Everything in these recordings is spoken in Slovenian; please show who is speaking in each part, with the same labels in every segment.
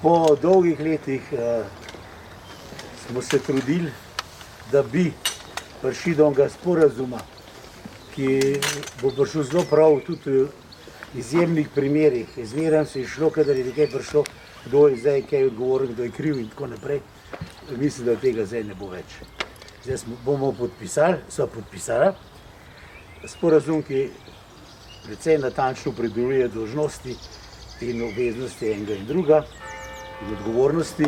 Speaker 1: Po dolgih letih smo se trudili, da bi prišli do enega sporazuma, ki bo prišel zelo prav tudi v izjemnih primerih. Zmeraj se je šlo, kadar je nekaj prišlo, kdo je zdaj kaj odgovoren, kdo je kriv in tako naprej. Mislim, da tega zdaj ne bo več. Zdaj bomo podpisali sporazum, ki precej natančno opredeljuje dolžnosti in obveznosti enega in druga in odgovornosti.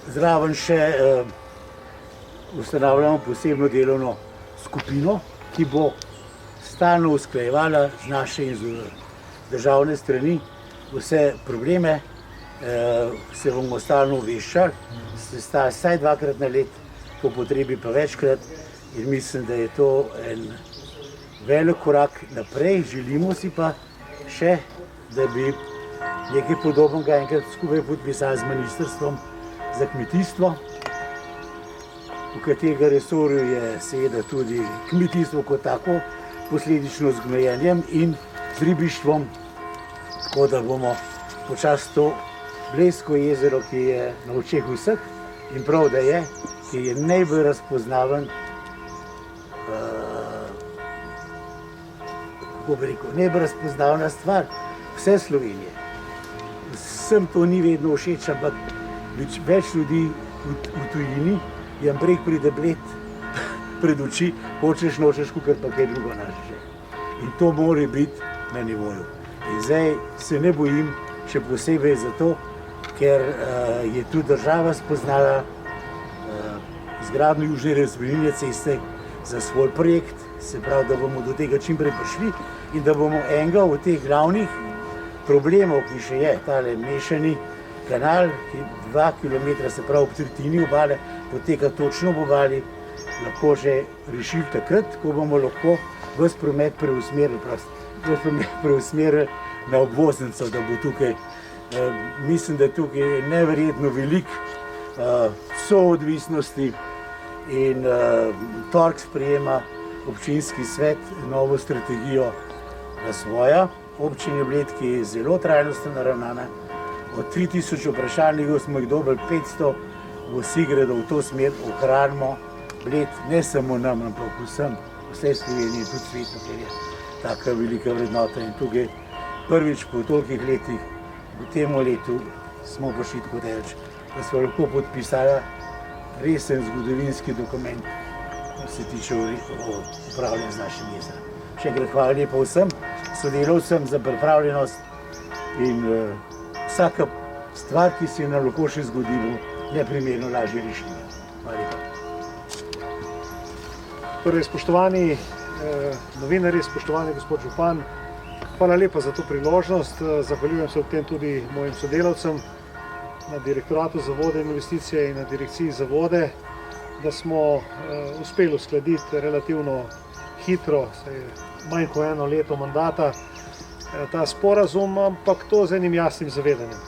Speaker 1: Zraven še ustanavljamo posebno delovno skupino, ki bo stalno usklajevala z naše in z državne strani vse probleme, se bomo stalno obveščali, sestali vsaj 2-krat na let, po potrebi pa večkrat, in mislim, da je to en velik korak naprej. Želimo si pa še, da bi nekaj podobnega enkrat skupaj podpisali z Ministrstvom za kmetijstvo, v katerega resorju je seveda tudi kmetijstvo kot tako, posledično z gnojenjem in z ribištvom, tako da bomo počasi to Blejsko jezero, ki je na očeh vseh in prav, da je, ki je najbolj razpoznaven, kako bi rekel, najbolj razpoznavna stvar vse Slovenije. Vsem to ni vedno všeč, ampak več ljudi v tujini jim prej pride Bled pred oči, hočeš, nočeš, kakor pa kaj drugo naše. In to mora biti na nivoju. In zdaj se ne bojim, še posebej zato, ker je tu država spoznala izgradnjo južne razvojne ceste za svoj projekt, se pravi, da bomo do tega čim prej prišli in da bomo enega od teh glavnih problemov, ki še je, tale mešani kanal, ki 2 kilometra, se pravi ob tretjini obale, poteka točno ob obali, lahko že rešili takrat, ko bomo lahko ves promet preusmerili na obvoznico, da bo tukaj, mislim, da tukaj je neverjetno veliko soodvisnosti in torek sprejema občinski svet novo strategijo razvoja občine Bled, ki je zelo trajnostno naravnana. Od 3000 vprašanj smo jih dobili 500, vsi gredo v to smer, ohranimo Bled, ne samo nam, ampak vsem, vsej Sloveniji, tudi svetu, ker je taka velika vrednota. In tukaj prvič po tolikih letih, v tem letu smo prišli tako daleč, da smo lahko podpisali resen zgodovinski dokument, kar se tiče upravljanja z našim jezerom. Še enkrat hvala lepa vsem sodelavcem za pripravljenost in vsaka stvar, ki se nam lahko še zgodi, bo neprimerno lažje rešljiva. Hvala lepa.
Speaker 2: Torej, spoštovani novinarji, spoštovani gospod župan, hvala lepa za to priložnost. Zahvaljujem se ob tem tudi mojim sodelavcem na Direktoratu za vode in investicije in na Direkciji za vode, da smo uspeli uskladiti relativno hitro, manj kot 1 leto mandata, ta sporazum, ampak to z enim jasnim zavedanjem.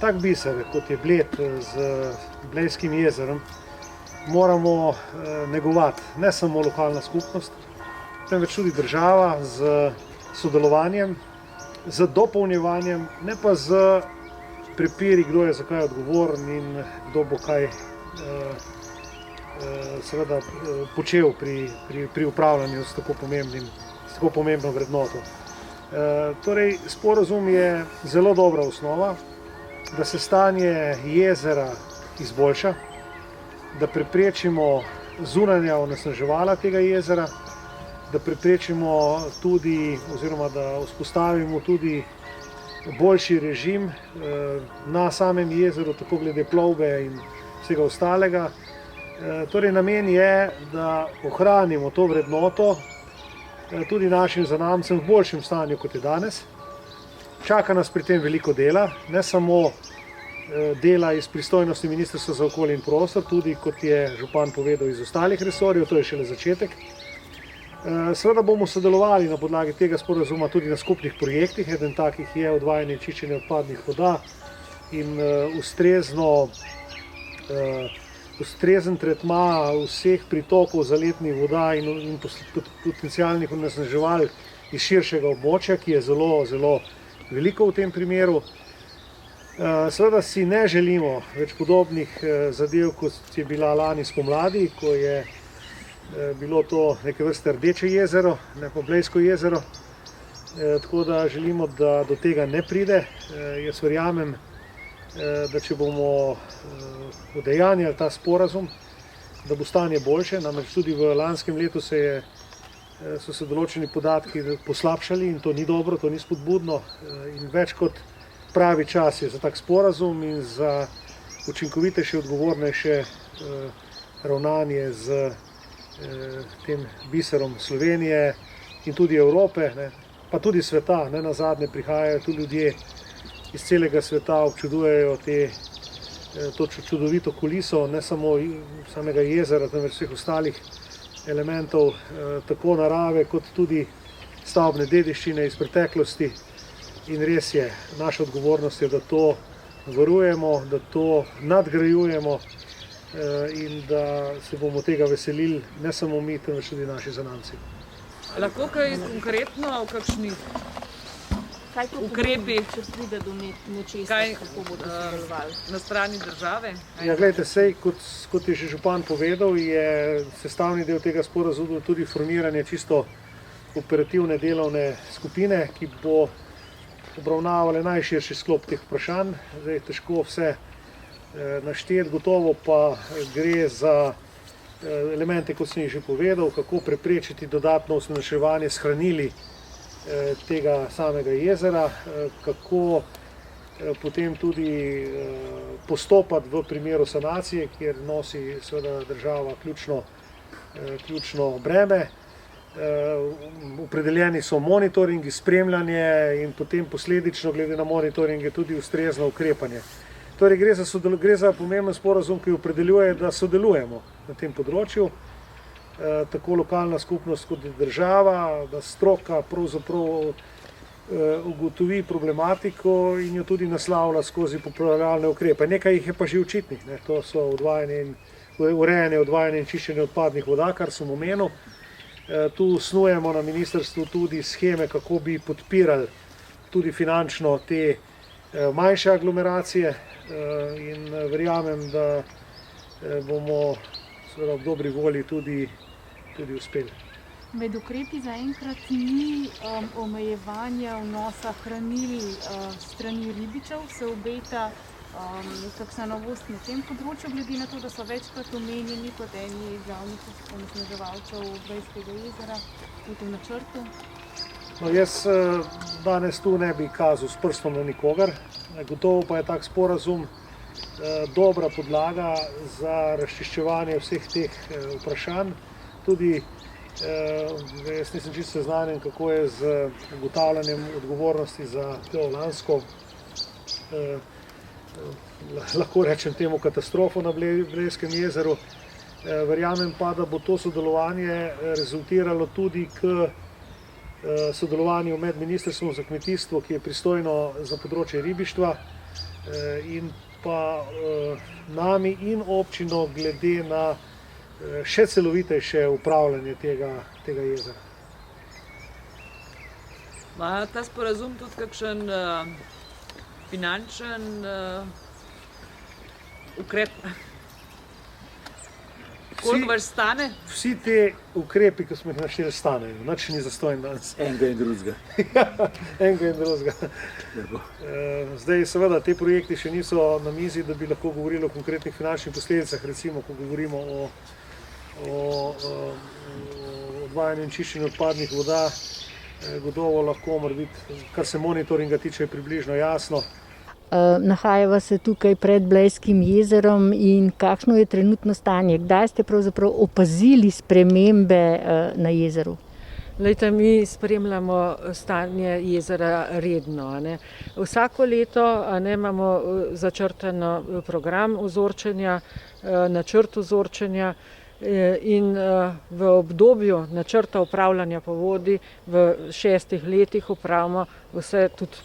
Speaker 2: Tak biser, kot je Bled z Blejskim jezerom, moramo negovati ne samo lokalna skupnost, temveč tudi država z sodelovanjem, z dopolnjevanjem, ne pa z prepiri, kdo je za kaj odgovoren in kdo bo kaj seveda počel pri upravljanju s tako pomembno vrednoto. Torej, sporazum je zelo dobra osnova, da se stanje jezera izboljša, da preprečimo zunanja onesnaževala tega jezera, da preprečimo tudi oziroma da vzpostavimo tudi boljši režim na samem jezeru, tako glede plovbe in vsega ostalega. Torej, namen je, da ohranimo to vrednoto tudi našim zanamcem v boljšem stanju, kot je danes. Čaka nas pri tem veliko dela, ne samo dela iz pristojnosti Ministrstva za okolje in prostor, tudi, kot je župan povedal, iz ostalih resorjev, to je šele začetek. Seveda bomo sodelovali na podlagi tega sporazuma tudi na skupnih projektih. Eden takih je odvajanje in čiščenje odpadnih voda in ustrezen tretma vseh pritokov zaletnih voda in potencialnih onesnaževal iz širšega območja, ki je zelo, zelo veliko v tem primeru. Seveda si ne želimo več podobnih zadev, kot je bila lani spomladi, ko je bilo to neke vrste Rdeče jezero, ne pa Blejsko jezero. Tako da želimo, da do tega ne pride. Jaz verjamem, da če bomo udejanjali ta sporazum, da bo stanje boljše. Namreč tudi v lanskem letu so se določeni podatki poslabšali in to ni dobro, to ni spodbudno. In več kot pravi čas je za tak sporazum in za učinkovitejše, odgovornejše ravnanje z tem biserom Slovenije in tudi Evrope, ne, pa tudi sveta. Ne nazadnje prihajajo tu ljudje iz celega sveta, občudujejo to čudovito kuliso, ne samo samega jezera, temveč vseh ostalih elementov, tako narave kot tudi stavbne dediščine iz preteklosti. In res je, naša odgovornost je, da to varujemo, da to nadgrajujemo in da se bomo tega veselili ne samo mi, temveč tudi naši zanamci.
Speaker 3: Lahko kaj konkretno v kakšnih ukrepi,
Speaker 4: če pride do nečesa, kako bodo sodelovali?
Speaker 3: Na strani države?
Speaker 2: Ja, gledajte, sej, kot je že župan povedal, je sestavni del tega sporazuma tudi formiranje čisto operativne delovne skupine, ki bo obravnavala najširši sklop teh vprašanj. Zdaj, težko vse našteti, gotovo pa gre za elemente, kot sem jih že povedal, kako preprečiti dodatno onesnaževanje s hranili tega samega jezera, kako potem tudi postopati v primeru sanacije, kjer nosi seveda država ključno breme. Opredeljeni so monitoringi, spremljanje in potem posledično glede na monitoringe tudi ustrezno ukrepanje. Torej gre za pomemben sporazum, ki opredeljuje, da sodelujemo na tem področju, tako lokalna skupnost kot država, da stroka pravzaprav ugotovi problematiko in jo tudi naslavlja skozi popravljalne ukrepe. Nekaj jih je pa že očitnih, ne? To so urejanje, odvajanje in čiščenje odpadnih voda, kar sem omenil. Tu snujemo na ministrstvu tudi sheme, kako bi podpirali tudi finančno te manjše aglomeracije in verjamem, da bomo seveda v dobri volji tudi uspeli.
Speaker 4: Med ukrepi zaenkrat ni omejevanja vnosa hranil strani ribičev, se obeta kakšna novost na tem področju, glede na to, da so večkrat omenjeni kot eni glavnih onesnaževalcev Blejskega jezera v tem načrtu?
Speaker 2: No, jaz danes tu ne bi kazal s prstom na nikogar, gotovo pa je tak sporazum dobra podlaga za razčiščevanje vseh teh vprašanj. Tudi jaz nisem čisto seznanjen, kako je z ugotavljanjem odgovornosti za to lansko, lahko rečem temu, katastrofo na Blejskem jezeru. Verjamem pa, da bo to sodelovanje rezultiralo tudi k sodelovanju med Ministrstvom za kmetijstvo, ki je pristojno za področje ribištva, in pa nami in občino glede na še celovitejše upravljanje tega jezera.
Speaker 3: Ima ta sporazum tudi kakšen finančen ukrep? Koliko vas stane?
Speaker 2: Vsi te ukrepi, ki smo jih našteli, stanejo. Nič ni zastonj danes.
Speaker 1: Enega in drugega.
Speaker 2: Enega in drugega. Zdaj seveda te projekti še niso na mizi, da bi lahko govorili o konkretnih finančnih posledicah, recimo, ko govorimo o odvajanju in čiščenju odpadnih voda, gotovo lahko mora biti, kar se monitoringa tiče, približno jasno.
Speaker 5: Nahajava se tukaj pred Blejskim jezerom in kakšno je trenutno stanje? Kdaj ste pravzaprav opazili spremembe na jezeru?
Speaker 6: Lejte, mi spremljamo stanje jezera redno. Vsako leto imamo začrtano program ozorčenja, načrt ozorčenja in v obdobju načrta upravljanja po vodi v 6 letih upravimo vse tudi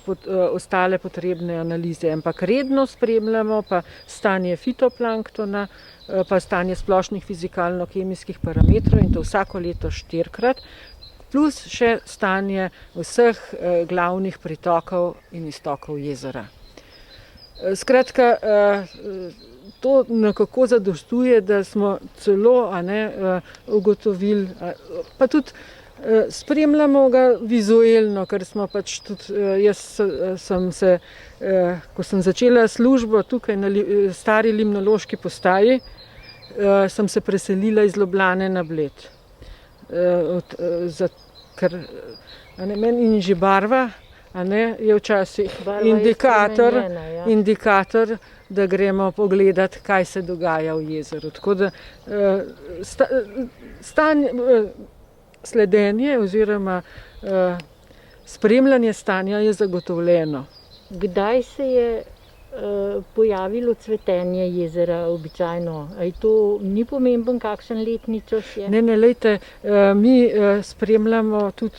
Speaker 6: ostale potrebne analize. Ampak redno spremljamo pa stanje fitoplanktona, pa stanje splošnih fizikalno-kemijskih parametrov in to vsako leto 4-krat. plus še stanje vseh glavnih pritokov in iztokov jezera. Skratka, to nekako zadostuje, da smo celo ugotovili, pa tudi spremljamo ga vizuelno, ker smo pač tudi, jaz sem se, ko sem začela službo tukaj na stari limnološki postaji, sem se preselila iz Ljubljane na Bled. Ker meni in že barva je včasih indikator, da gremo pogledati, kaj se dogaja v jezeru. Tako da sledenje oziroma spremljanje stanja je zagotovljeno.
Speaker 5: Kdaj se je pojavilo cvetenje jezera običajno? A to ni pomemben, kakšen letni čas je?
Speaker 6: Ne, lejte, mi spremljamo tudi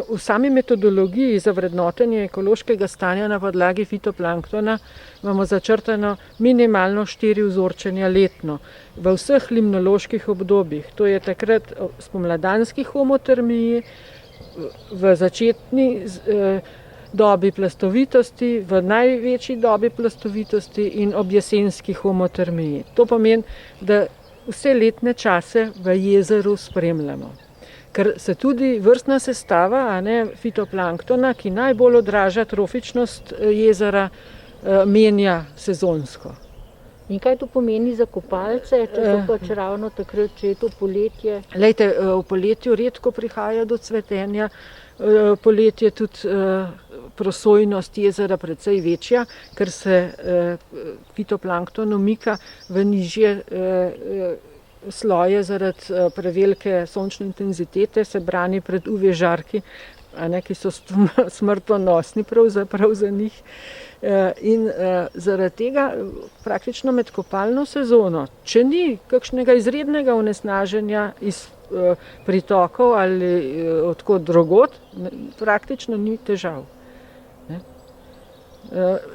Speaker 6: v sami metodologiji za vrednotenje ekološkega stanja na podlagi fitoplanktona imamo začrtano minimalno 4 vzorčenja letno v vseh limnoloških obdobjih. To je takrat spomladanski homotermiji, v začetni dobi plastovitosti, v največji dobi plastovitosti in ob jesenski homotermiji. To pomeni, da vse letne čase v jezeru spremljamo. Ker se tudi vrstna sestava fitoplanktona, ki najbolj odraža trofičnost jezera, menja sezonsko.
Speaker 5: In kaj to pomeni za kopalce, če so pač ravno takrat, če je to poletje?
Speaker 6: Lejte, v poletju redko prihaja do cvetenja, poletje tudi prosojnost jezera precej večja, ker se fitoplankton umika v nižje sloje zaradi prevelike sončne intenzitete, se brani pred UV žarki, ki so smrtonosni pravzaprav za njih. In zaradi tega praktično med kopalno sezono, če ni kakšnega izrednega onesnaženja iz pritokov ali odkot drugod, praktično ni težav.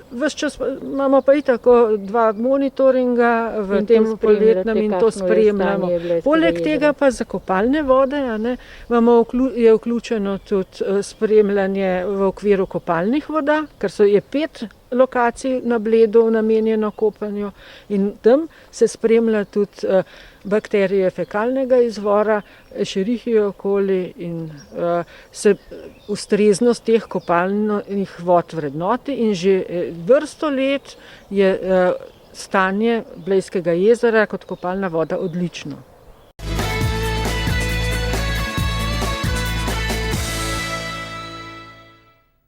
Speaker 6: Ves čas imamo pa tako 2 monitoringa v tem poletnem in to spremljamo. Poleg tega pa za kopalne vode je vključeno tudi spremljanje v okviru kopalnih voda, ker je 5 lokacij na Bledu namenjeno kopanju in tam se spremlja tudi bakterije fekalnega izvora, Escherichia coli in se ustreznost teh kopalnih vod vrednoti in že vrsto let je stanje Blejskega jezera kot kopalna voda odlično.